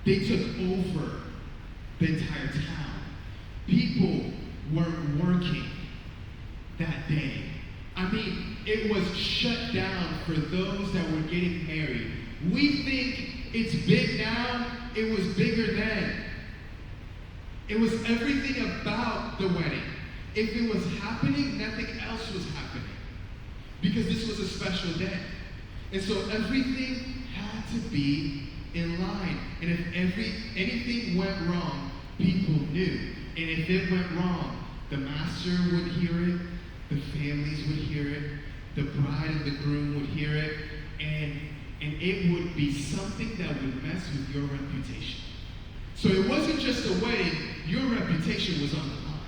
They took over the entire town. People weren't working that day. I mean, it was shut down for those that were getting married. We think it's big now. It was bigger then. It was everything about the wedding. If it was happening, nothing else was happening. Because this was a special day. And so everything had to be in line. And if anything went wrong, people knew. And if it went wrong, the master would hear it, the families would hear it, the bride and the groom would hear it, and it would be something that would mess with your reputation. So it wasn't just a wedding, your reputation was on the line.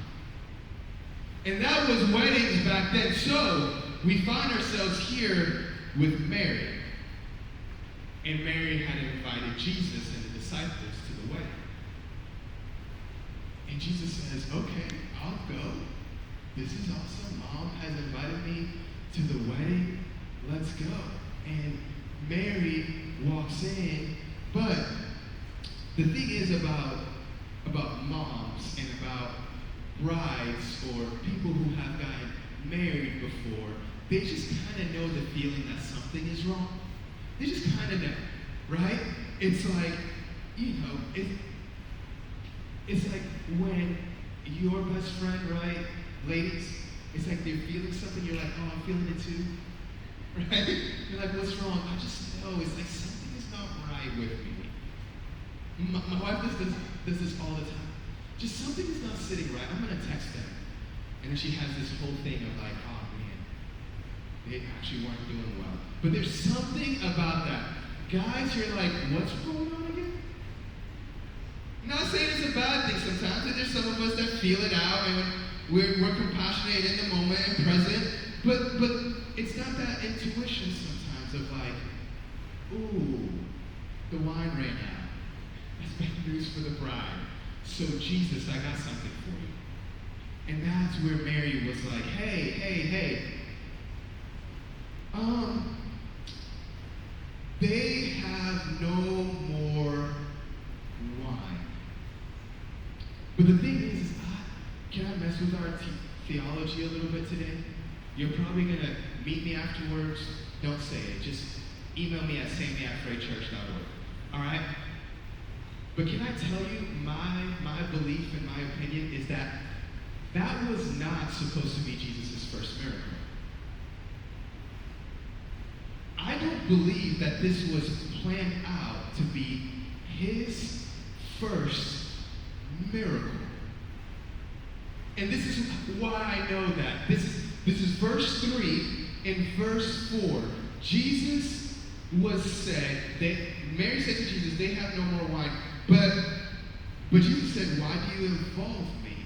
And that was weddings back then. So we find ourselves here with Mary. And Mary had invited Jesus and the disciples to the wedding. And Jesus says, okay, I'll go. This is awesome. Mom has invited me to the wedding. Let's go. And Mary walks in. But the thing is about moms and about brides or people who have gotten married before, they just kind of know the feeling that something is wrong. They just kind of know, right? It's like, it's like when your best friend, right, ladies, it's like they're feeling something, you're like, oh, I'm feeling it too, right? You're like, what's wrong? I just know, it's like something is not right with me. My wife does this all the time. Just something is not sitting right. I'm going to text them. And then she has this whole thing of like, oh man, they actually weren't doing well. But there's something about that. Guys, you're like, what's going on again? I'm not saying it's a bad thing sometimes. And there's some of us that feel it out and we're compassionate in the moment and present. But it's not that intuition sometimes of like, ooh, the wine ran out. That's bad news for the bride. So Jesus, I got something for you. And that's where Mary was like, hey. They have no more wine. But the thing is can I mess with our theology a little bit today? You're probably going to meet me afterwards. Don't say it. Just email me at sammy@fraischurch.org. All right? But can I tell you, my belief and my opinion is that was not supposed to be Jesus' first miracle. I don't believe that this was planned out to be his first miracle. And this is why I know that. This is verse 3 and verse 4. Jesus was said, Mary said to Jesus, they have no more wine. But Jesus said, why do you involve me?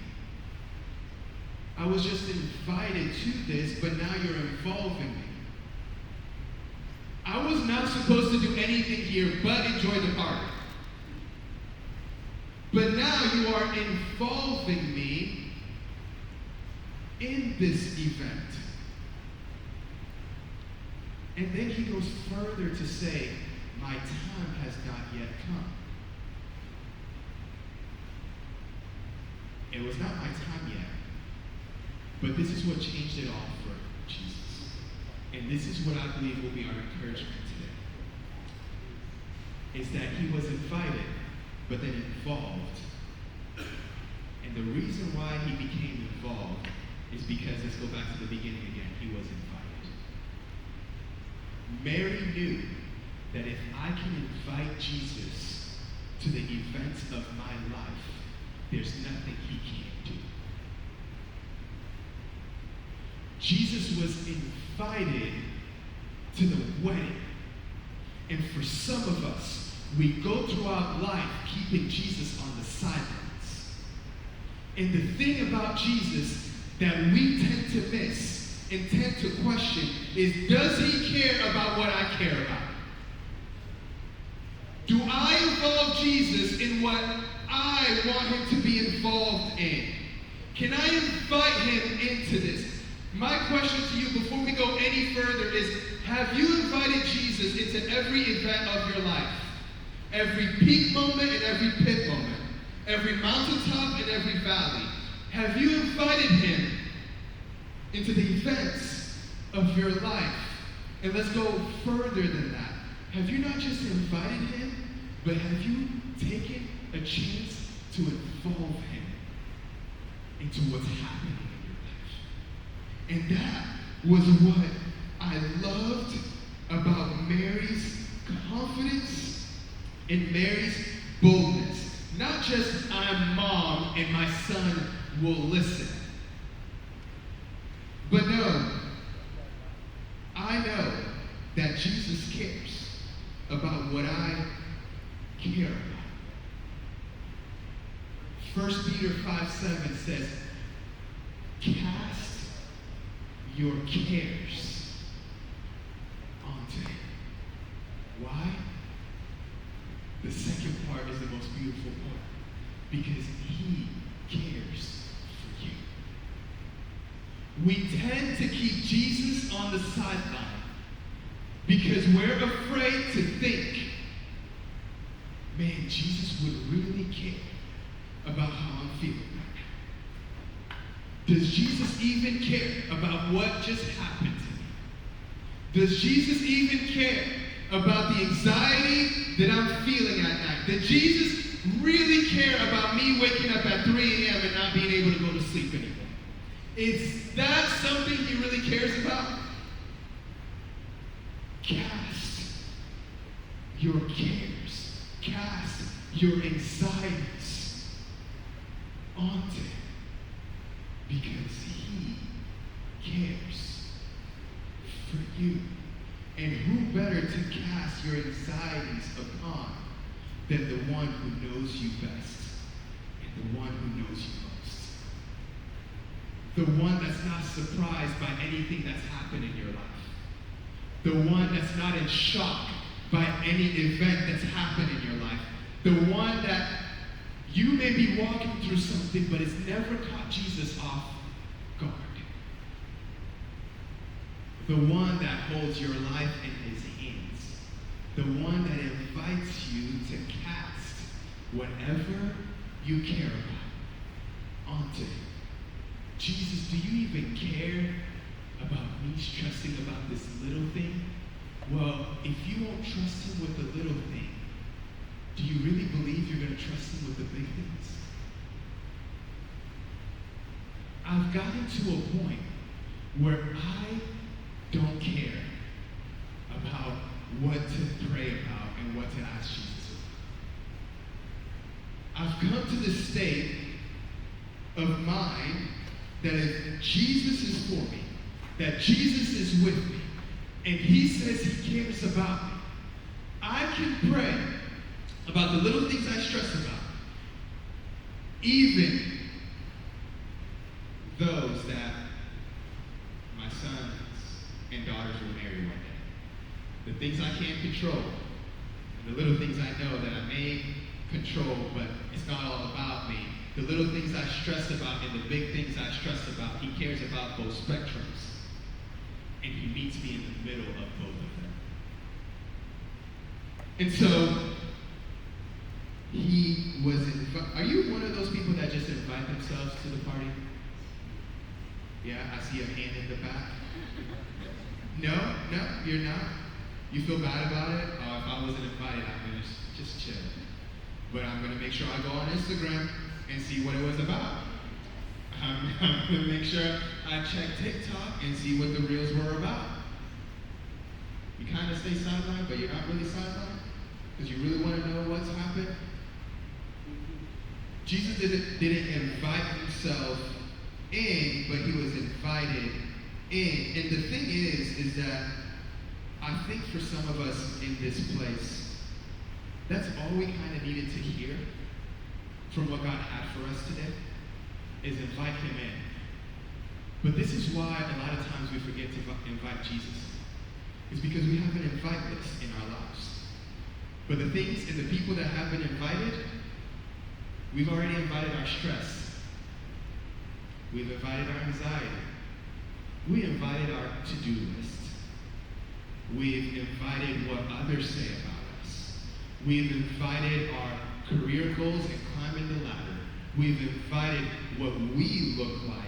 I was just invited to this, but now you're involving me. I was not supposed to do anything here but enjoy the party. But now you are involving me in this event. And then he goes further to say, my time has not yet come. It was not my time yet. But this is what changed it all for Jesus. And this is what I believe will be our encouragement today. Is that he was invited, but then involved. And the reason why he became involved is because, let's go back to the beginning again, he was invited. Mary knew that if I can invite Jesus to the events of my life, there's nothing he can't do. Jesus was invited to the wedding. And for some of us, we go throughout life keeping Jesus on the sidelines. And the thing about Jesus that we tend to miss and tend to question is, does he care about what I care about? Do I involve Jesus in what I want him to be involved in? Can I invite him into this? My question to you before we go any further is, have you invited Jesus into every event of your life? Every peak moment and every mountaintop and every valley? Have you invited him into the events of your life? And let's go further than that. Have you not just invited him, but have you taken a chance to involve him into what's happening in your life? And that was what I loved about Mary's confidence and Mary's boldness. Not just, I'm mom and my son will listen. But no, I know that Jesus cares about what I care about. 1 Peter 5:7 says, cast your cares onto him. Why? The second part is the most beautiful part. Because he cares for you. We tend to keep Jesus on the sideline because we're afraid to think, man, Jesus would really care about how I'm feeling right now. Does Jesus even care about what just happened to me? Does Jesus even care about the anxiety that I'm feeling at night? Did Jesus really care about me waking up at 3 a.m. and not being able to go to sleep anymore? Is that something he really cares about? Cast your cares, cast your anxieties onto him because he cares for you. And who better to cast your anxieties upon than the one who knows you best and the one who knows you most? The one that's not surprised by anything that's happened in your life. The one that's not in shock by any event that's happened in your life. The one that you may be walking through something, but it's never caught Jesus off guard. The one that holds your life in his hands. The one that invites you to cast whatever you care about onto him. Jesus, do you even care about me stressing about this little thing? Well, if you won't trust him with the little thing, do you really believe you're going to trust him with the big things? I've gotten to a point where I don't care about what to pray about and what to ask Jesus about. I've come to the state of mind that if Jesus is for me, that Jesus is with me, and he says he cares about me, I can pray about the little things I stress about, even those that my sons and daughters will marry one day. The things I can't control, and the little things I know that I may control, but it's not all about me. The little things I stress about and the big things I stress about, he cares about both spectrums. And he meets me in the middle of both of them. And so, he was are you one of those people that just invite themselves to the party? Yeah, I see a hand in the back. No, you're not. You feel bad about it? Oh, if I wasn't invited, I'm going to just chill. But I'm going to make sure I go on Instagram and see what it was about. I'm going to make sure I check TikTok and see what the reels were about. You kind of stay sidelined, but you're not really sidelined because you really want to know what's happened. Jesus didn't invite himself in, but he was invited in. And the thing is that I think for some of us in this place, that's all we kind of needed to hear from what God had for us today, is invite him in. But this is why a lot of times we forget to invite Jesus. It's because we have an invite list in our lives. But the things and the people that have been invited, we've already invited our stress. We've invited our anxiety. We invited our to-do list. We've invited what others say about us. We've invited our career goals and climbing the ladder. We've invited what we look like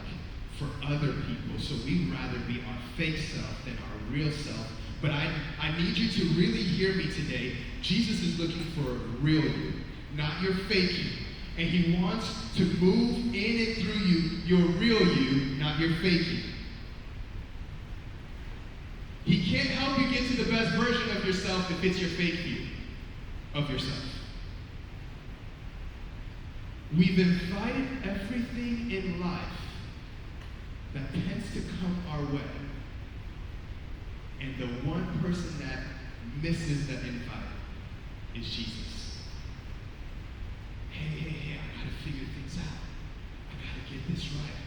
for other people. So we'd rather be our fake self than our real self. But I need you to really hear me today. Jesus is looking for a real you, not your fake you. And he wants to move in and through you, your real you, not your fake you. He can't help you get to the best version of yourself if it's your fake view of yourself. We've invited everything in life that tends to come our way. And the one person that misses that invite is Jesus. Hey, I gotta figure things out. I gotta get this right.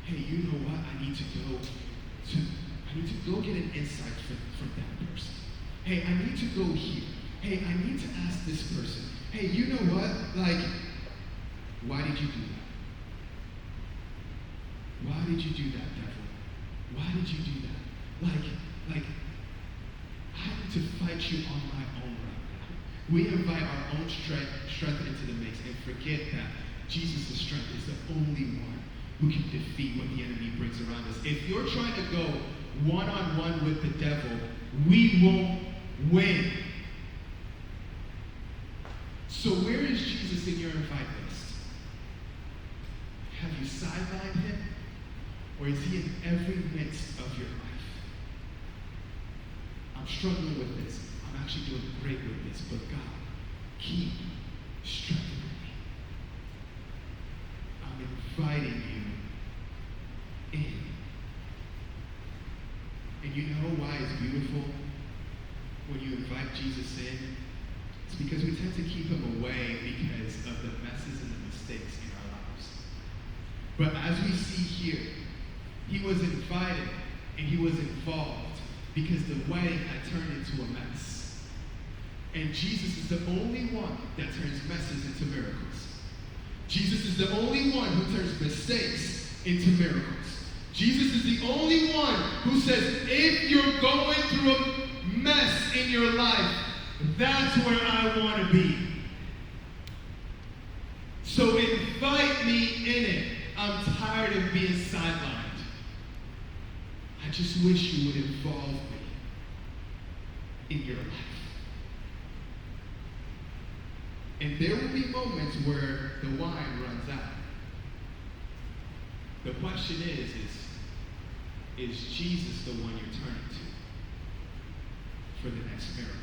Hey, you know what? I need to go get an insight from that person. Hey, I need to go here. Hey, I need to ask this person. Hey, you know what? Like, why did you do that? Why did you do that, devil? Why did you do that? Like, I need to fight you on my own right now. We invite our own strength into the mix and forget that Jesus' strength is the only one who can defeat what the enemy brings around us. If you're trying to go one-on-one with the devil, we won't win. So where is Jesus in your invite list? Have you sidelined him? Or is he in every midst of your life? I'm struggling with this. I'm actually doing great with this. But God, keep strengthening me. I'm inviting you in. And you know why it's beautiful when you invite Jesus in? It's because we tend to keep him away because of the messes and the mistakes in our lives. But as we see here, he was invited and he was involved because the wedding had turned into a mess. And Jesus is the only one that turns messes into miracles. Jesus is the only one who turns mistakes into miracles. Jesus is the only one who says, if you're going through a mess in your life, that's where I want to be. So invite me in it. I'm tired of being sidelined. I just wish you would involve me in your life. And there will be moments where the wine runs out. The question is Jesus the one you're turning to for the next miracle?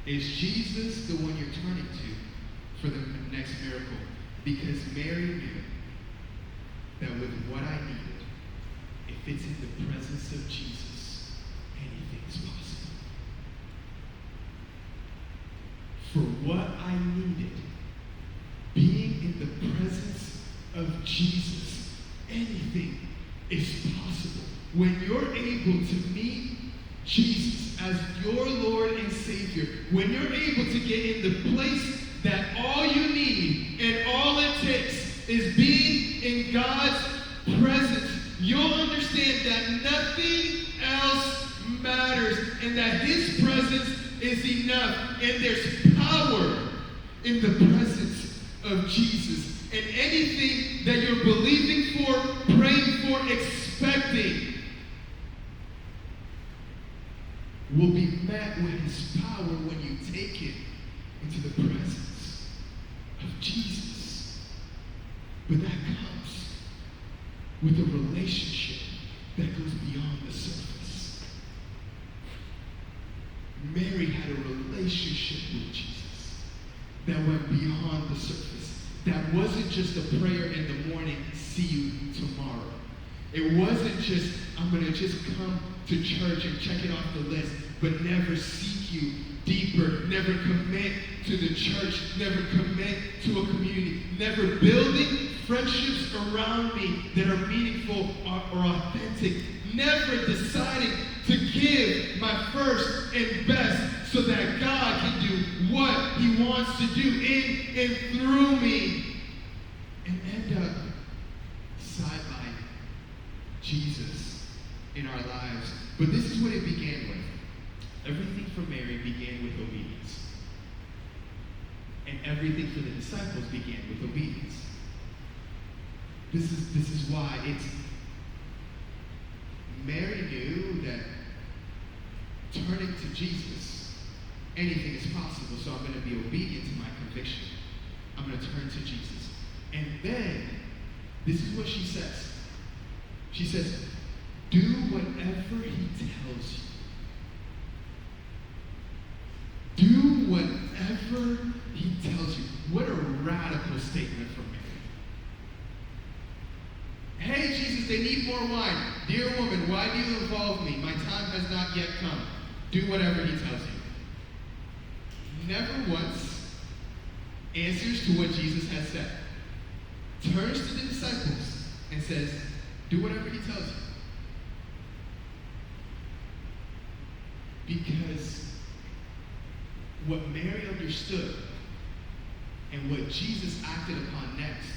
Is Jesus the one you're turning to for the next miracle? Because Mary knew that with what I needed, if it's in the presence of Jesus, anything is possible. For what I needed, being in the presence of Jesus, anything is possible. When you're able to meet Jesus as your Lord and Savior, when you're able to get in the place that all you need and all it takes is being in God's presence, you'll understand that nothing else matters and that his presence is enough. And there's power in the presence of Jesus. And anything that you're believing for, praying for, expecting will be met with his power when you take it into the presence of Jesus. But that comes with a relationship that goes beyond the surface. Mary had a relationship with Jesus that went beyond the surface. That wasn't just a prayer in the morning, see you tomorrow. It wasn't just, I'm going to just come to church and check it off the list, but never seek you deeper, never commit to the church, never commit to a community, never building friendships around me that are meaningful or authentic, never deciding to give my first and best so that God can do what he wants to do in and through me, and end up sidelining Jesus in our lives. But this is what it began with. Everything for Mary began with obedience. And And everything for the disciples began with obedience. This is why it's Mary knew that turning to Jesus, anything is possible, so I'm going to be obedient to my conviction. I'm going to turn to Jesus. And then, this is what she says. She says, do whatever he tells you. Do whatever he tells you. What a radical statement from Mary. Hey, Jesus, they need more wine. Dear woman, why do you involve me? My time has not yet come. Do whatever he tells you. Never once answers to what Jesus has said. Turns to the disciples and says, do whatever he tells you. Because what Mary understood and what Jesus acted upon next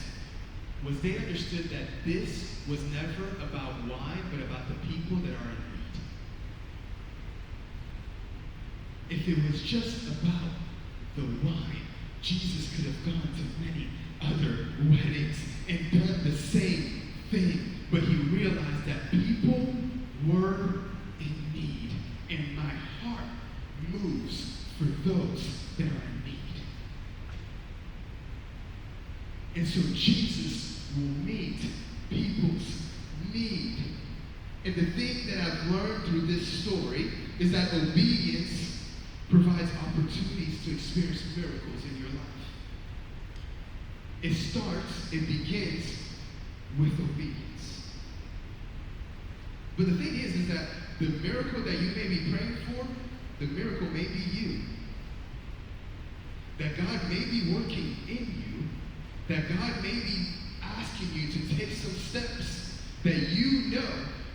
was they understood that this was never about wine, but about the people that are in need. If it was just about the wine, Jesus could have gone to many other weddings and done the same thing. But he realized that people were in need. And my heart moves for those that are in need. And so Jesus will meet people's need. And the thing that I've learned through this story is that obedience provides opportunities to experience miracles in your life. It begins with obedience. But the thing is that the miracle that you may be praying for, the miracle may be you. That God may be working in you, that God may be asking you to take some steps that you know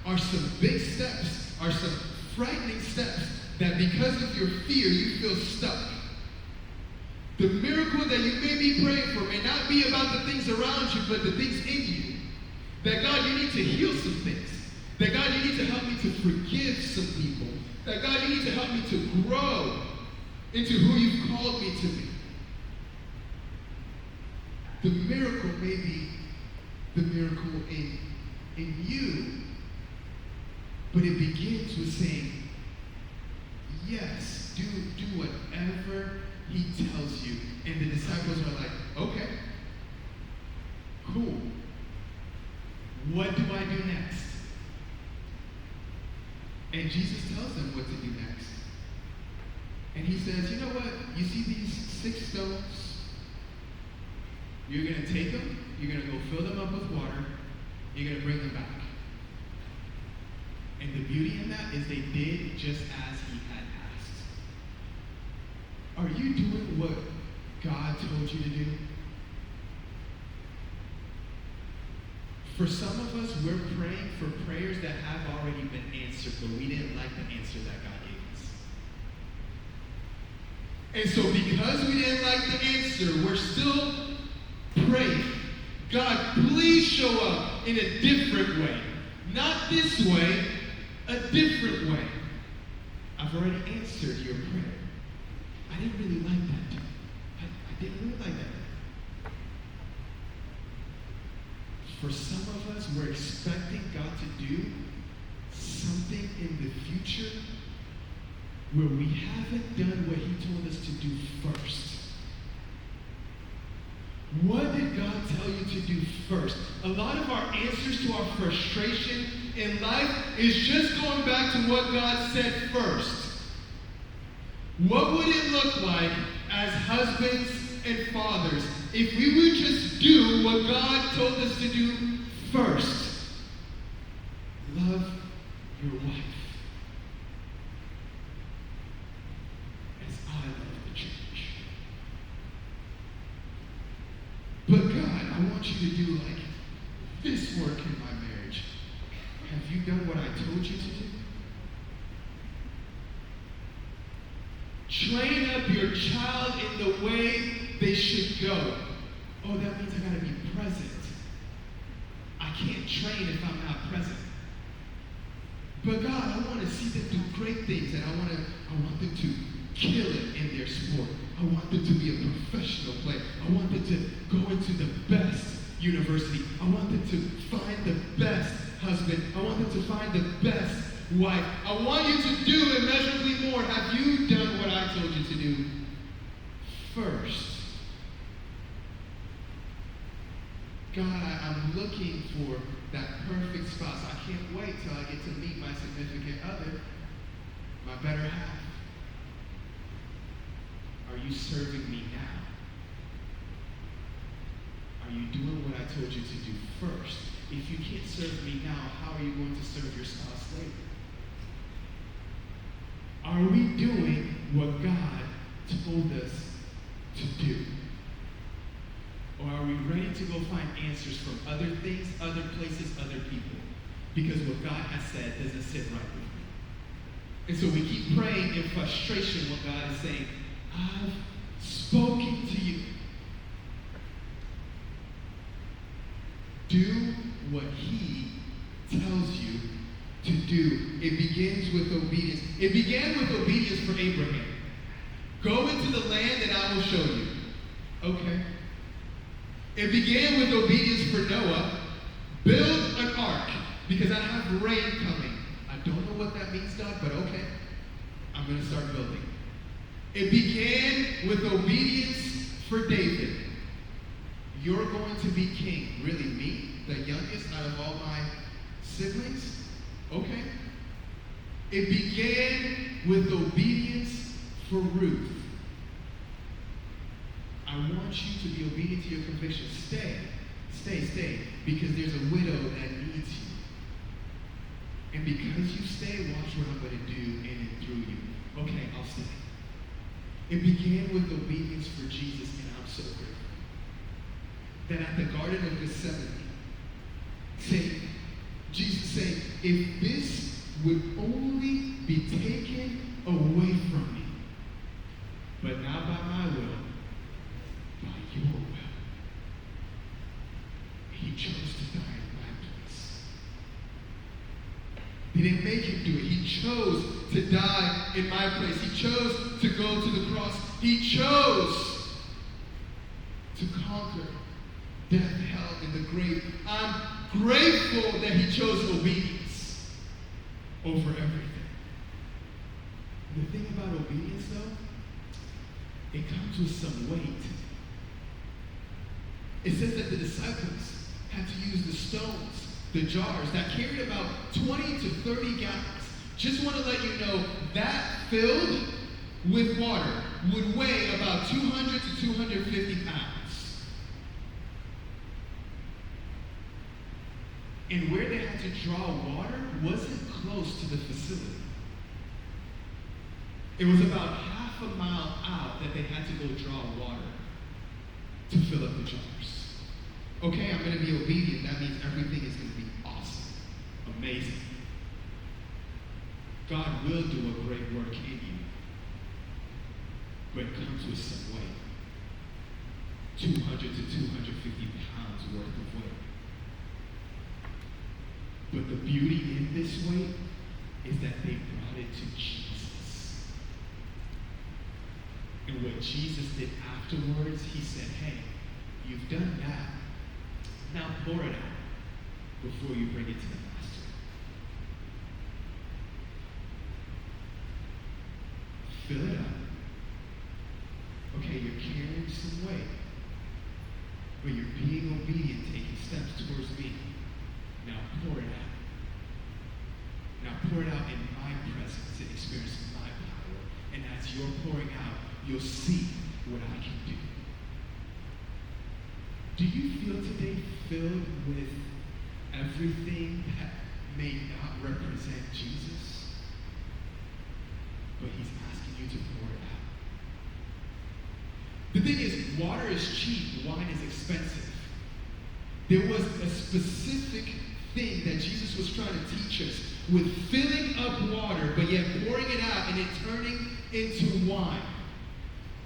are some big steps, are some frightening steps, that because of your fear you feel stuck. The miracle that you may be praying for may not be about the things around you, but the things in you. That God, you need to heal some things. That God, you need to help me to forgive some people. That God, you need to help me to grow into who you've called me to be. The miracle may be the miracle in you, but it begins with saying, yes, do whatever he tells you. And the disciples are like, okay, cool. What do I do next? And Jesus tells them what to do next. And he says, you know what? You see these 6 stones? You're going to take them, you're going to go fill them up with water, you're going to bring them back. And the beauty in that is they did just as he had asked. Are you doing what God told you to do? For some of us, we're praying for prayers that have already been answered, but we didn't like the answer that God gave us. And so because we didn't like the answer, we're still praying. God, please show up in a different way. Not this way, a different way. I've already answered your prayer. I didn't really like that. I didn't really like that. For some of us, we're expecting God to do something in the future where we haven't done what he told us to do first. What did God tell you to do first? A lot of our answers to our frustration in life is just going back to what God said first. What would it look like as husbands and fathers if we would just do what God told us to do first? Love your wife as I love the church. But God, I want you to do like this work in my marriage. Have you done what I told you to do? Train up your child in the way they should go. Oh, that means I gotta be present. I can't train if I'm not present. But God, I want to see them do great things, and I want them kill it in their sport. I want them to be a professional player. I want them to go into the best university. I want them to find the best husband. I want them to find the best wife. I want you to do immeasurably more. Have you done what I told you to do first? God, I'm looking for that perfect spouse. I can't wait till I get to meet my significant other, my better half. Are you serving me now? Are you doing what I told you to do first? If you can't serve me now, how are you going to serve your spouse later? Are we doing what God told us to do? Or are we ready to go find answers from other things, other places, other people? Because what God has said doesn't sit right with me. And so we keep praying in frustration when God is saying, I've spoken to you. Do what he tells you to do. It begins with obedience. It began with obedience for Abraham. Go into the land and I will show you. Okay. It began with obedience for Noah. Build an ark because I have rain coming. I don't know what that means, God, but okay. I'm going to start building. It began with obedience for David. You're going to be king. Really, me? The youngest out of all my siblings? Okay. It began with obedience for Ruth. I want you to be obedient to your convictions. Stay, because there's a widow that needs you. And because you stay, watch what I'm going to do in and through you. Okay, I'll stay. It began with obedience for Jesus, and I'm so grateful. That at the Garden of Gethsemane, Jesus saying, if this would only be taken away from me, but not by my will, by your will. He chose to die in my place. He didn't make him do it. He chose to die in my place. He chose to go to the cross. He chose to conquer death, hell, and the grave. I'm grateful that he chose obedience over everything. And the thing about obedience, though, it comes with some weight. It says that the disciples had to use the stones, the jars, that carried about 20 to 30 gallons. Just want to let you know that filled with water would weigh about 200 to 250 pounds. And where they had to draw water wasn't close to the facility. It was about half a mile out that they had to go draw water to fill up the jars. Okay, I'm going to be obedient. That means everything is going to be awesome, amazing. God will do a great work in you, but it comes with some weight. 200 to 250 pounds worth of weight. But the beauty in this weight is that they brought it to Jesus. And what Jesus did afterwards, he said, hey, you've done that. Now pour it out before you bring it to the master. Fill it up. Okay, you're carrying some weight, but you're being obedient, taking steps towards me. Now pour it out. Now pour it out in my presence and experience my power. And as you're pouring out, you'll see what I can do. Do you feel today filled with everything that may not represent Jesus? But he's asking you to pour it out. The thing is, water is cheap, wine is expensive. There was a specific thing that Jesus was trying to teach us with filling up water, but yet pouring it out and it turning into wine.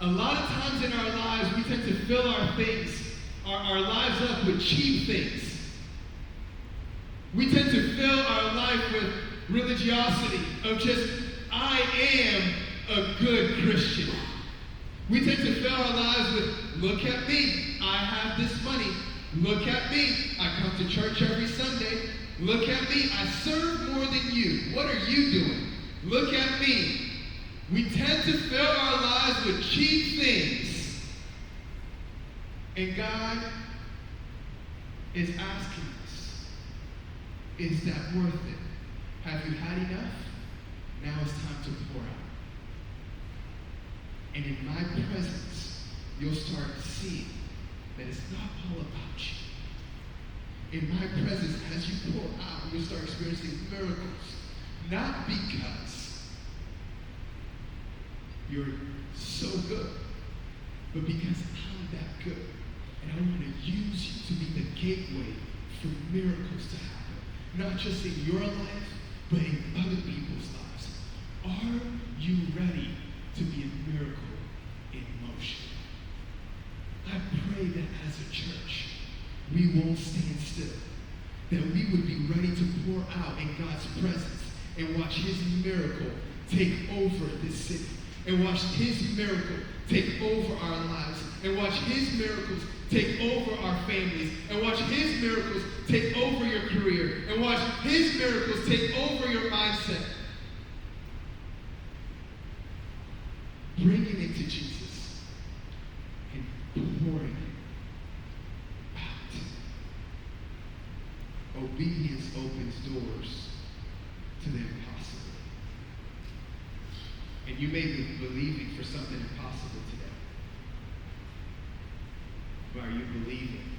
A lot of times in our lives, we tend to fill our things, our lives up with cheap things. We tend to fill our life with religiosity of just, I am a good Christian. We tend to fill our lives with, look at me, I have this money. Look at me, I come to church every Sunday. Look at me, I serve more than you. What are you doing? Look at me. We tend to fill our lives with cheap things. And God is asking us, is that worth it? Have you had enough? Now it's time to pour out. And in my presence, you'll start seeing that it's not all about you. In my presence, as you pour out, you'll start experiencing miracles. Not because you're so good, but because I'm that good. And I want to use you to be the gateway for miracles to happen. Not just in your life, but in other people's lives. Are you ready to be a miracle in motion? I pray that as a church, we won't stand still. That we would be ready to pour out in God's presence and watch his miracle take over this city. And watch his miracle take over our lives. And watch his miracles take over our families. And watch his miracles take over your career. And watch his miracles take over your mindset. Bringing it to Jesus and pouring it out. Obedience opens doors to the impossible. And you may be believing for something impossible today. But are you believing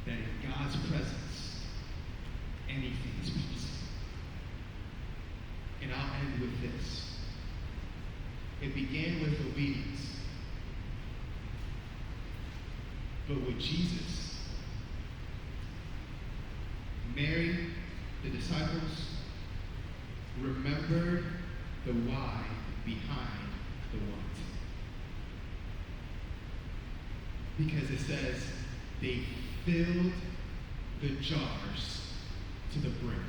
that in God's presence, anything is possible? And I'll end with this. It began with obedience. But with Jesus, Mary, the disciples, remembered the why behind the what. Because it says they filled the jars to the brim.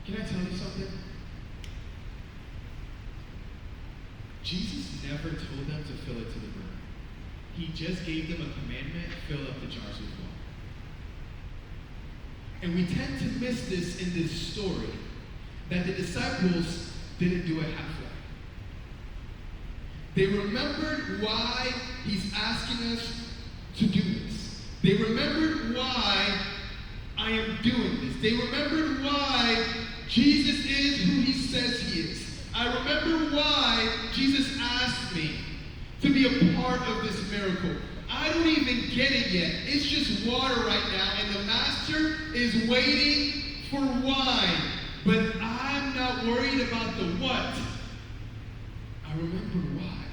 Can I tell you something? Jesus never told them to fill it to the brim. He just gave them a commandment, fill up the jars with water. And we tend to miss this in this story, that the disciples didn't do it halfway. They remembered why he's asking us to do this. They remembered why I am doing this. They remembered why Jesus is who he says he is. I remember why Jesus asked me to be a part of this miracle. I don't even get it yet. It's just water right now, and the master is waiting for wine. But I'm not worried about the what. I remember why.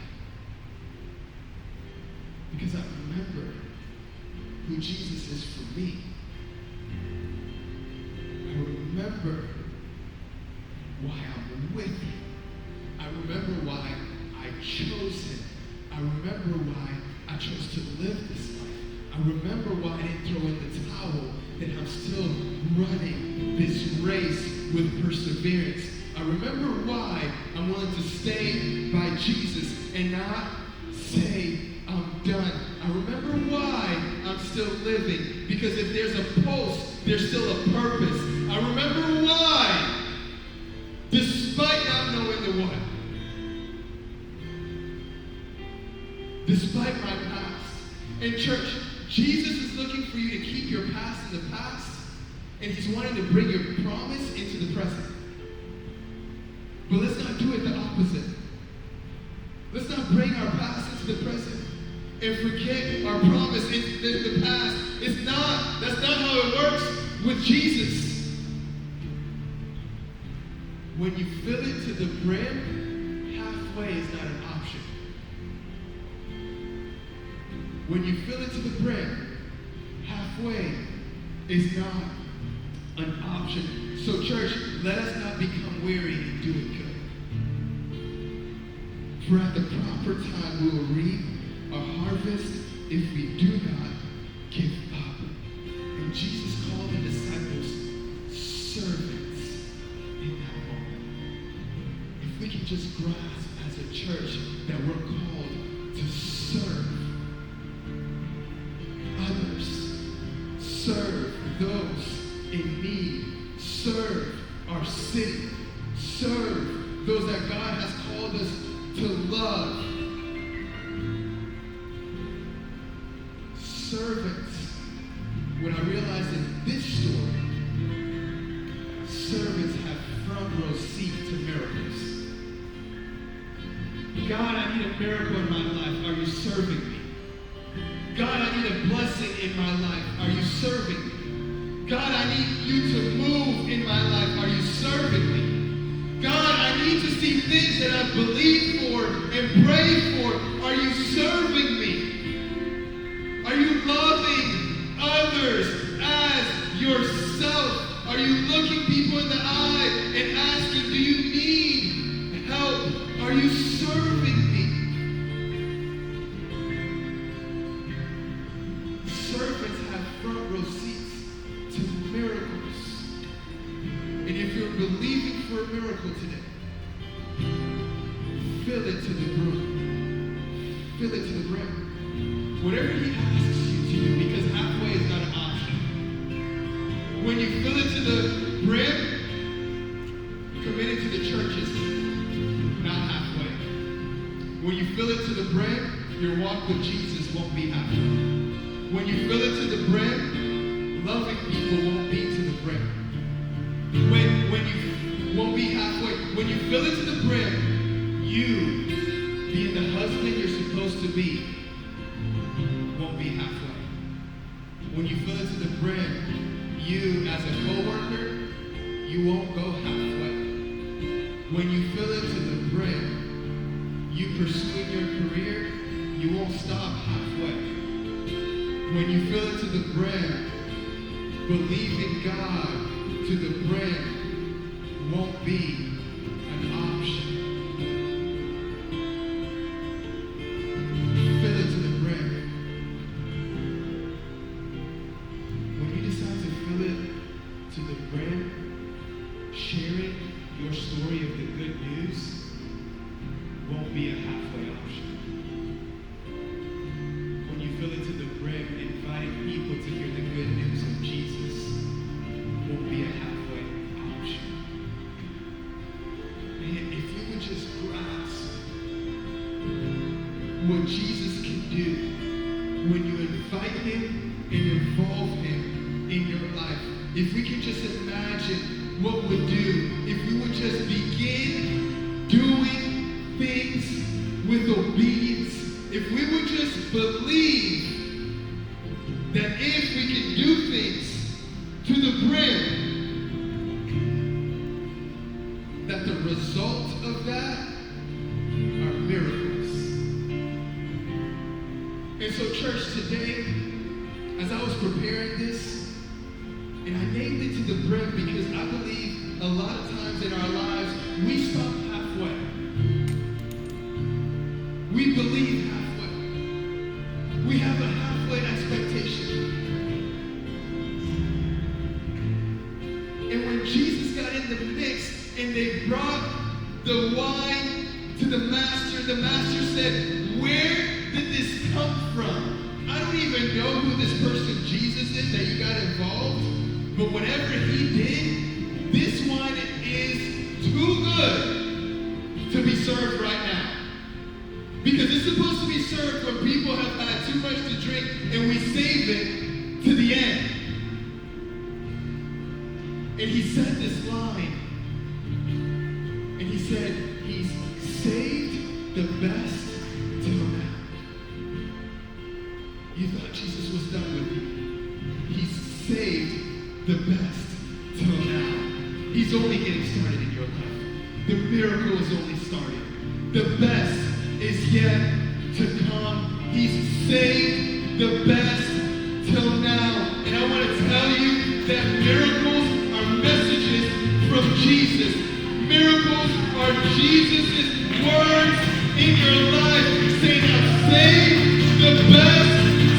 Because I remember who Jesus is for me. I remember why I'm with him. I remember why I chose him. I remember why I chose to live this life. I remember why I didn't throw in the towel, that I'm still running this race with perseverance. I remember why I'm willing to stay by Jesus and not say I'm done. I remember why I'm still living, because if there's a pulse, there's still a purpose. I remember why, despite not knowing the what, despite my past. And church, Jesus is looking for you to keep your past in the past, and he's wanting to bring your promise into the present. But let's not do it the opposite. Let's not bring our past into the present and forget our promise into the past. That's not how it works with Jesus. When you fill it to the brim, halfway is not an option. When you fill it to the brim, halfway is not an option. So church, let us not become weary in doing good. For at the proper time we will reap a harvest if we do not give up. And Jesus called the disciples servants in that moment. If we can serve those in need. Serve our city. Serve those that God has called us to love. Servants. When I realized in this story, servants have front row seat to miracles. God, I need a miracle in my life. Are you serving me? God, I need a blessing in my life. Are you serving me? God, I need you to move in my life. Are you serving me? God, I need to see things that I've believed for and prayed for. Are you serving me? Are you loving others as yourself? Are you looking people in the eye and asking, do you need help? Are you serving me? Servants have front row seats to miracles. And if you're believing for a miracle today, fill it to the brim. Fill it to the brim. Whatever he asks you to do, because halfway is not an option. When you fill it to the brim, commit it to the churches, not halfway. When you fill it to the brim, your walk with Jesus won't be halfway. When you fill it to the brim, loving people won't be to the brim. When you won't be halfway. When you fill it to the brim, you, being the husband you're supposed to be, won't be halfway. When you fill it to the brim, you as a coworker, you won't go halfway. When you fill it to the brim, you pursuing your career, you won't stop halfway. When you fill it to the brim, believing God to the brim won't be an option. Fill it to the brim. When you decide to fill it to the brim, sharing your story of the good news won't be a halfway option. When you fill it to the brim, inviting people to hear the good news of Jesus won't be a halfway option. And if you would just grasp what Jesus can do when you invite him and involve him in your life, if we can just imagine what would do if we would just begin doing things with obedience, if we would just believe that if we can do things to the brim, that the result of that are miracles. And so church, today, as I was preparing this, and I named it to the brim because I believe a lot of times in our lives, we stop halfway. We believe halfway. We have a halfway expectation. And when Jesus got in the mix and they brought the wine to the master said, where did this come from? I don't even know who this person Jesus is that you got involved, but whatever he did, this wine is too good to be served right now. Because it's supposed to be served when people have had too much to drink and we save it to the end. And he said this line. And he said, he's saved the best till now. You thought Jesus was done with you. He's saved the best till now. He's only getting started in your life. The miracle is only starting. The best is yet to come. He's saved the best till now. And I want to tell you that miracles are messages from Jesus. Miracles are Jesus' words in your life saying, I've saved the best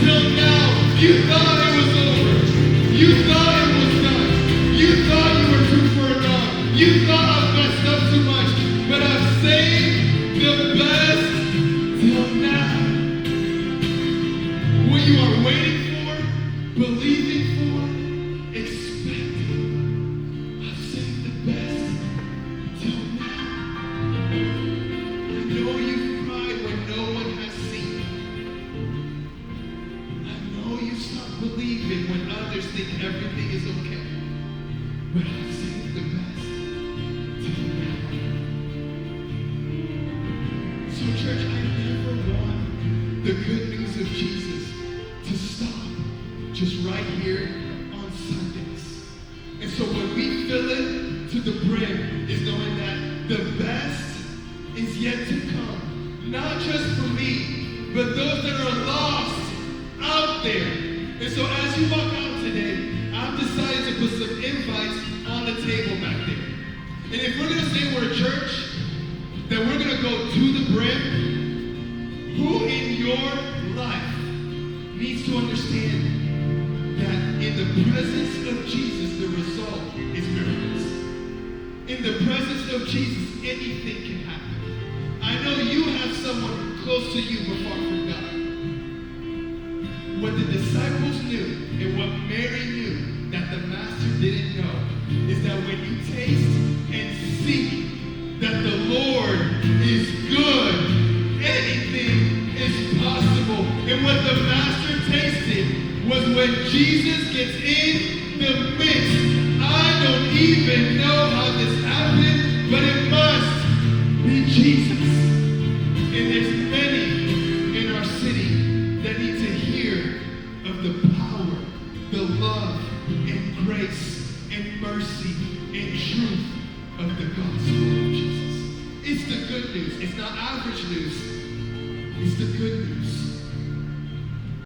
till now. You thought it was over. You thought it was done. You thought you were too far gone. You thought I've messed up too much. But I've saved the best till now. What you are waiting for, believing for, others think everything is okay. But I've saved the best till now. So church, I never want the good news of Jesus to stop just right here on Sundays. And so when we fill it to the brim is knowing that the best is yet to come. Not just for me, but those that are lost out there. And so as you walk out today, I've decided to put some invites on the table back there. And if we're going to say we're a church, that we're going to go to the brim, who in your life needs to understand that in the presence of Jesus, the result is miracles. In the presence of Jesus, anything can happen. I know you have someone close to you but far from God. What the disciples knew and what Mary knew that the Master didn't know is that when you taste and see that the Lord is good, anything is possible. And what the Master tasted was when Jesus gets in the mix. I don't even know how this happened, but it must be Jesus. And there's many in our city that need to hear of the power, the love, and grace, and mercy, and truth of the gospel of Jesus. It's the good news. It's not average news. It's the good news.